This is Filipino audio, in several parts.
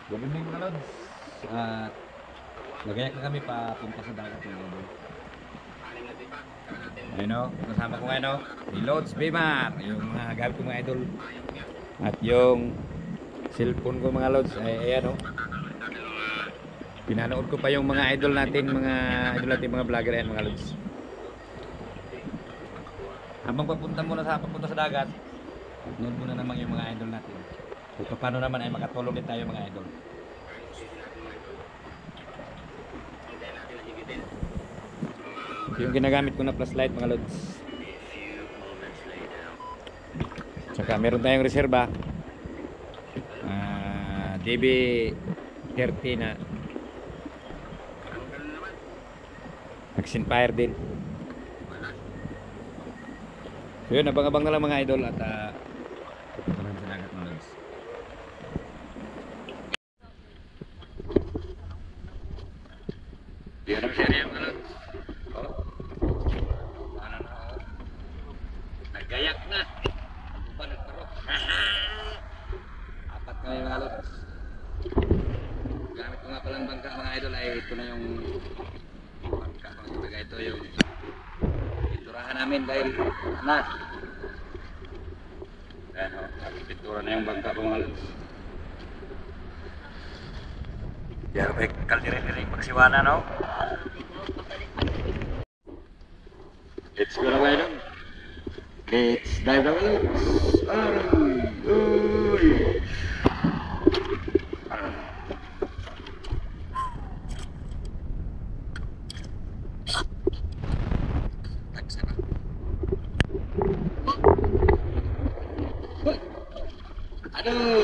Good evening mga lods. At nagayak na kami papunta sa dagat mga lods. Ayun o, kasama ko ngayon o, si Lods Bimar, yung mga gamit ko mga idol. At yung cellphone ko mga lods, ay ayan o. Pinanood ko pa yung mga idol natin, mga vlogger yan mga lods. Habang papunta sa dagat, noon muna naman yung mga idol natin. Kung paano naman ay makatulong din tayo mga idol. Yung ginagamit ko na flashlight mga lods. Saka meron tayong reserba. DB30 na Maxine Fire din. So yun, abang-abang na lang mga idol at pupunta sa dagat mga lods. Yan ang serye mga lods. Ano na oh. Nagayak na. Ano ba nagparok? Apat kami mga lods. Gamit ko nga palang bangka mga idol ay ito na yung bangka mga talaga ito yung pinturahan namin dahil anak. Ayan o, pintura na yung bangka mga lods. Yan may kaldirin-diring pagsiwana no? Let's go na mga idol. Let's dive na mga lods. Uy! Aduh.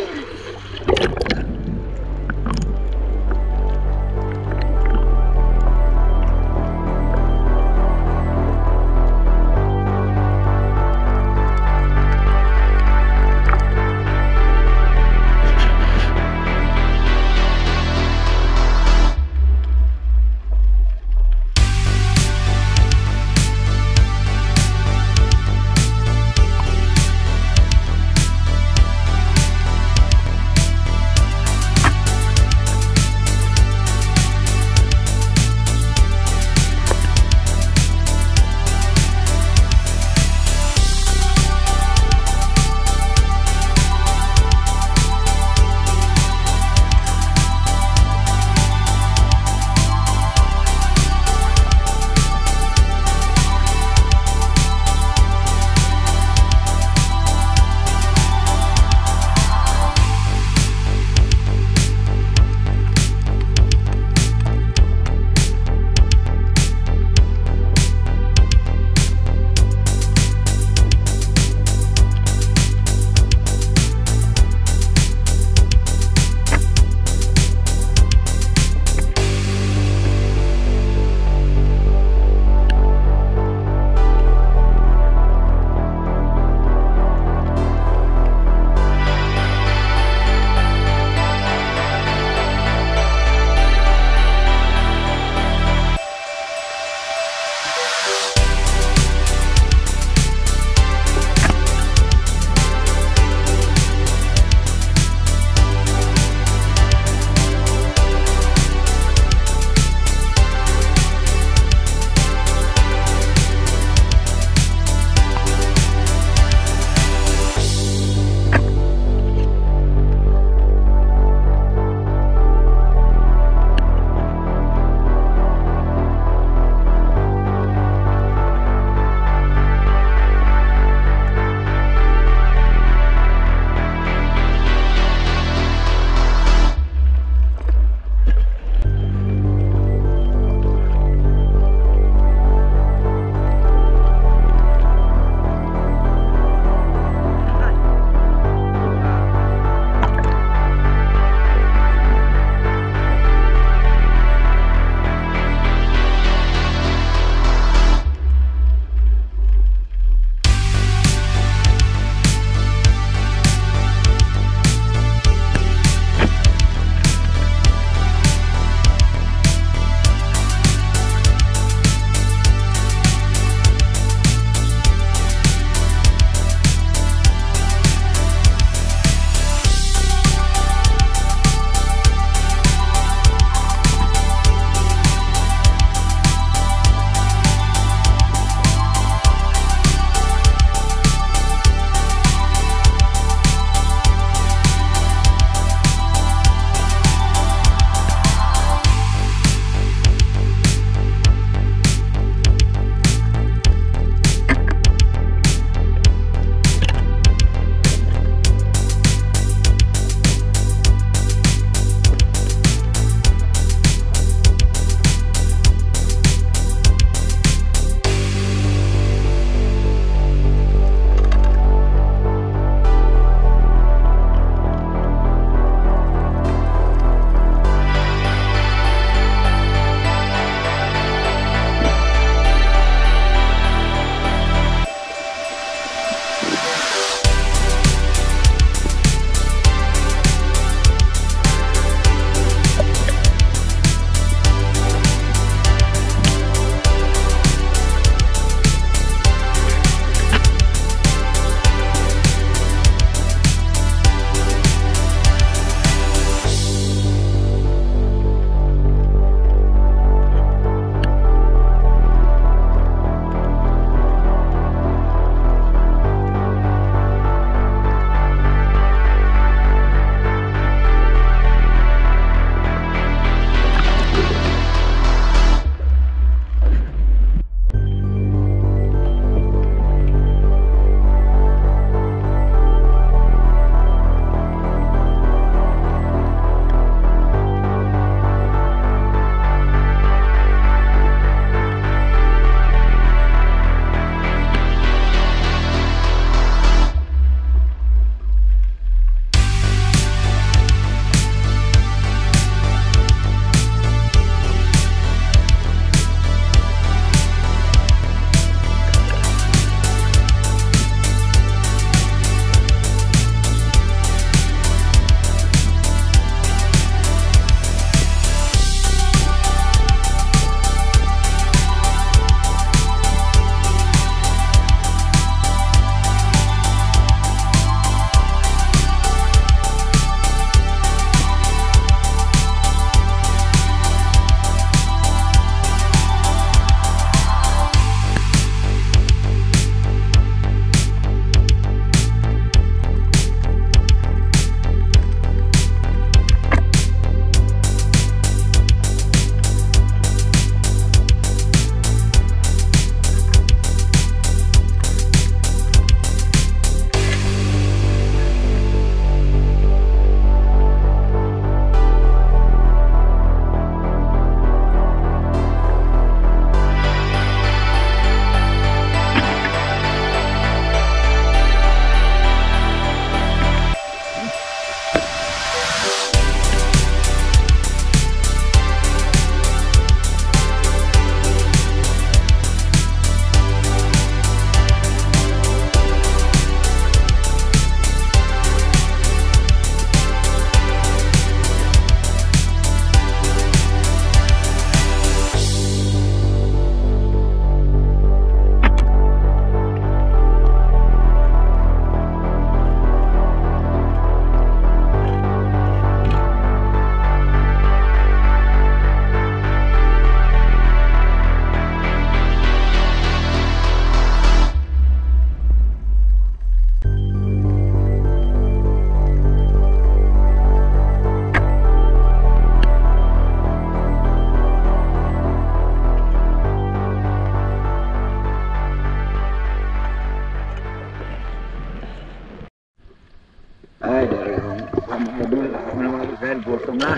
gutom na.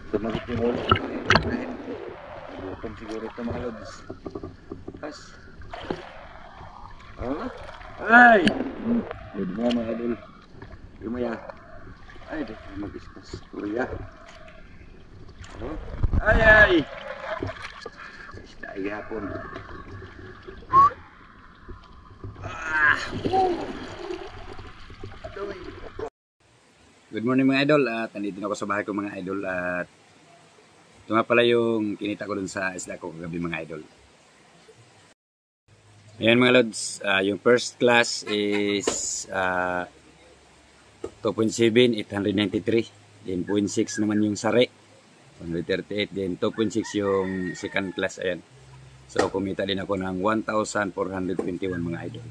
Tumagit yung ulo. Gutom siguro ito mga lods. Pas. Oh. Ay! Good mo mga idol. Lumaya. Ay, dito mag-ispas. Kuya. Oh. Ay, ay! Isda ay hapon. Good morning mga idol, at nandito na ako sa bahay ko mga idol, at ito nga pala yung kinita ko dun sa isla ko kagabi mga idol. Ayan mga lods, yung first class is 2.7, 893, then 0.6 naman yung sari, 138, then 2.6 yung second class. Ayan, so kumita din ako ng 1,421 mga idol.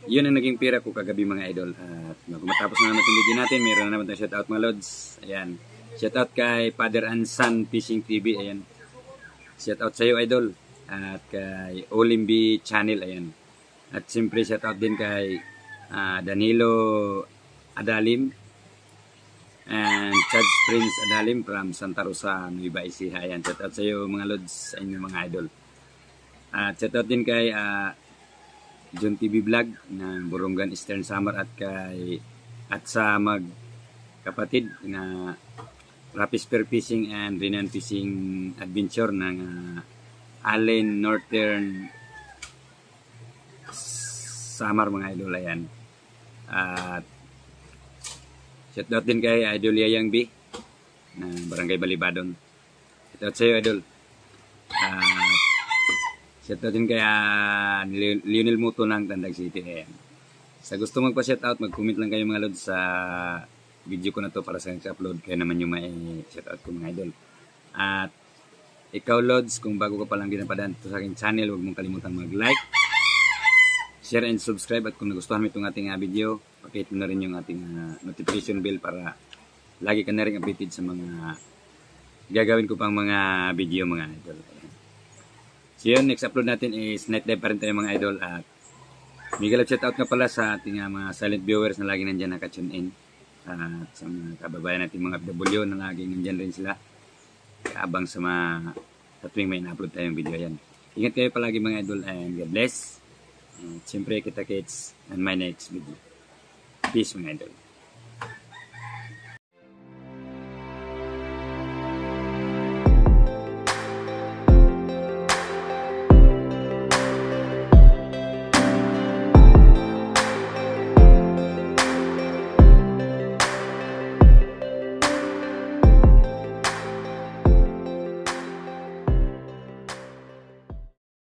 Yun ang naging pira ko kagabi mga idol. At matapos na naman itong video natin, meron na naman tayong shoutout mga lods. Ayan, shoutout kay Father and Son Fishing TV. Ayan, shoutout sa iyo idol. At kay Olimbi Channel. Ayan, at siyempre shoutout din kay Danilo Adalim and Chad Prince Adalim from Santa Rosa, Nueva Ecija. Ayan, shoutout sa iyo mga lods, sa inyo mga idol. At shoutout din kay John TV Vlog ng Borongan Eastern Samar, at kay sa magkapatid na Rapid Spear Fishing and Renan Fishing Adventure ng Allen Northern Samar mga idol. Ayan, at shoutout din kay Idol Yayang B ng Barangay Balibadon. Shoutout sa iyo idol. Shoutout din kaya Lionel Muto ng Tandag City. Ayan. Sa gusto magpa-shoutout, mag-comment lang kayo mga lods sa video ko na to para sa next-upload. Kaya naman yung may shoutout ko mga idol. At ikaw lods, kung bago ka palang dinapadaan ito sa aking channel, huwag mong kalimutan mag-like, share and subscribe. At kung nagustuhan mo itong ating video, pakihit mo na rin yung ating notification bell para lagi ka na rin updated sa mga gagawin ko pang mga video mga idol. Ayan. So yun, next upload natin is night dive pa rin tayo mga idol. At mega love shoutout nga pala sa ating mga silent viewers na lagi nandyan naka-tune in. At sa mga kababayan natin mga FW na lagi nandyan rin sila. Kaabang sa mga tuwing may na-upload tayong video. Yan. Ingat kayo palagi mga idol, and God bless. And siyempre kita kits on my next video. Peace mga idol.